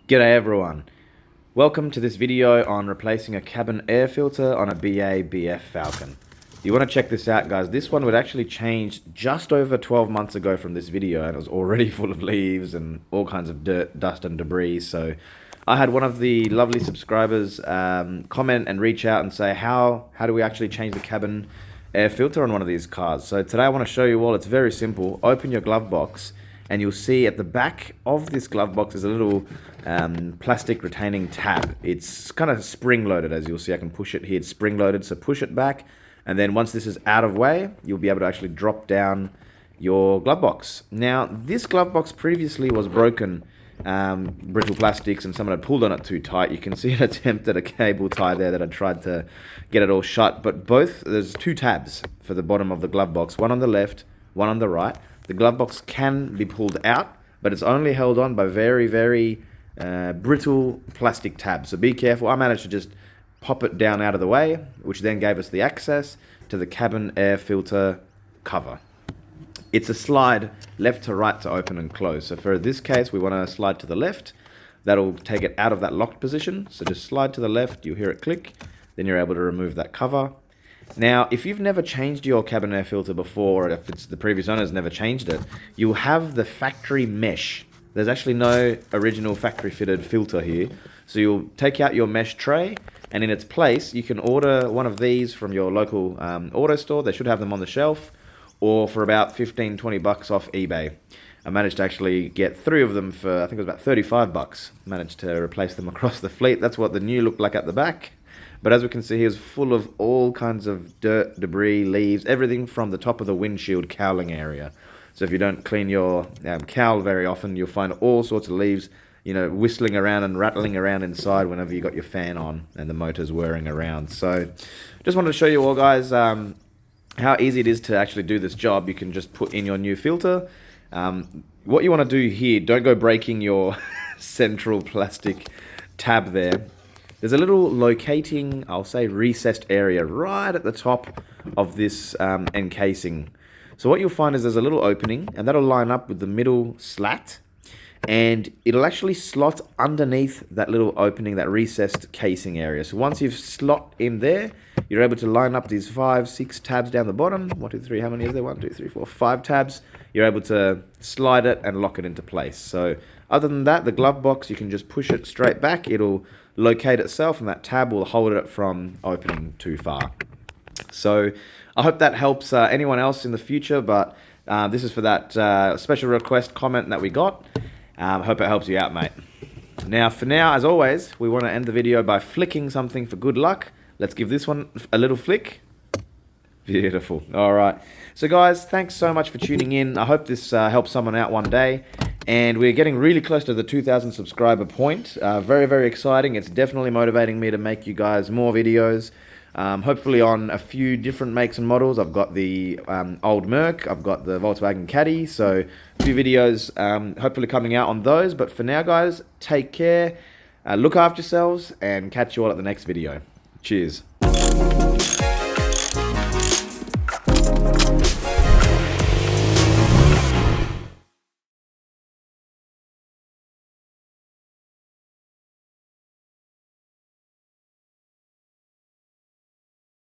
G'day everyone. Welcome to this video on replacing a cabin air filter on a BA/BF Falcon. You want to check this out, guys. This one would actually change just over 12 months ago from this video, and it was already full of leaves and all kinds of dirt, dust and debris. So I had one of the lovely subscribers comment and reach out and say, how do we actually change the cabin air filter on one of these cars? So today I want to show you all. It's very simple. Open your glove box, and you'll see at the back of this glove box is a little plastic retaining tab. It's kind of spring loaded, as you'll see. I can push it here. It's spring loaded, so push it back, and then once this is out of way, you'll be able to actually drop down your glove box. Now, this glove box previously was broken, brittle plastics, and someone had pulled on it too tight. You can see an attempt at a cable tie there that I tried to get it all shut, but there's two tabs for the bottom of the glove box, one on the left, one on the right. The glove box can be pulled out, but it's only held on by very, very brittle plastic tabs. So be careful. I managed to just pop it down out of the way, which then gave us the access to the cabin air filter cover. It's a slide left to right to open and close. So for this case, we want to slide to the left. That'll take it out of that locked position. So just slide to the left, you'll hear it click, then you're able to remove that cover. Now, if you've never changed your cabin air filter before, or if it's the previous owner's never changed it, you'll have the factory mesh. There's actually no original factory fitted filter here. So you'll take out your mesh tray, and in its place, you can order one of these from your local auto store. They should have them on the shelf, or for about 15-20 bucks off eBay. I managed to actually get 3 of them for, I think it was about 35 bucks. Managed to replace them across the fleet. That's what the new looked like at the back. But as we can see, it's full of all kinds of dirt, debris, leaves, everything from the top of the windshield cowling area. So if you don't clean your cowl very often, you'll find all sorts of leaves, whistling around and rattling around inside whenever you got your fan on and the motor's whirring around. So just wanted to show you all, guys, how easy it is to actually do this job. You can just put in your new filter. What you want to do here, don't go breaking your central plastic tab there. There's a little locating, I'll say, recessed area right at the top of this encasing. So what you'll find is there's a little opening, and that'll line up with the middle slat, and it'll actually slot underneath that little opening, that recessed casing area. So once you've slot in there, you're able to line up these 5-6 tabs down the bottom. 1, 2, 3, how many is there? 1, 2, 3, 4, 5 tabs. You're able to slide it and lock it into place. So other than that, the glove box, you can just push it straight back. It'll locate itself, and that tab will hold it from opening too far. So I hope that helps anyone else in the future, but this is for that special request comment that we got. Hope it helps you out, mate. Now, for now, as always, we want to end the video by flicking something for good luck. Let's give this one a little flick. Beautiful. All right. So, guys, thanks so much for tuning in. I hope this helps someone out one day. And we're getting really close to the 2,000 subscriber point. Very, very exciting. It's definitely motivating me to make you guys more videos. Hopefully on a few different makes and models. I've got the old Merc. I've got the Volkswagen Caddy. So a few videos hopefully coming out on those. But for now, guys, take care. Look after yourselves and catch you all at the next video. Cheers.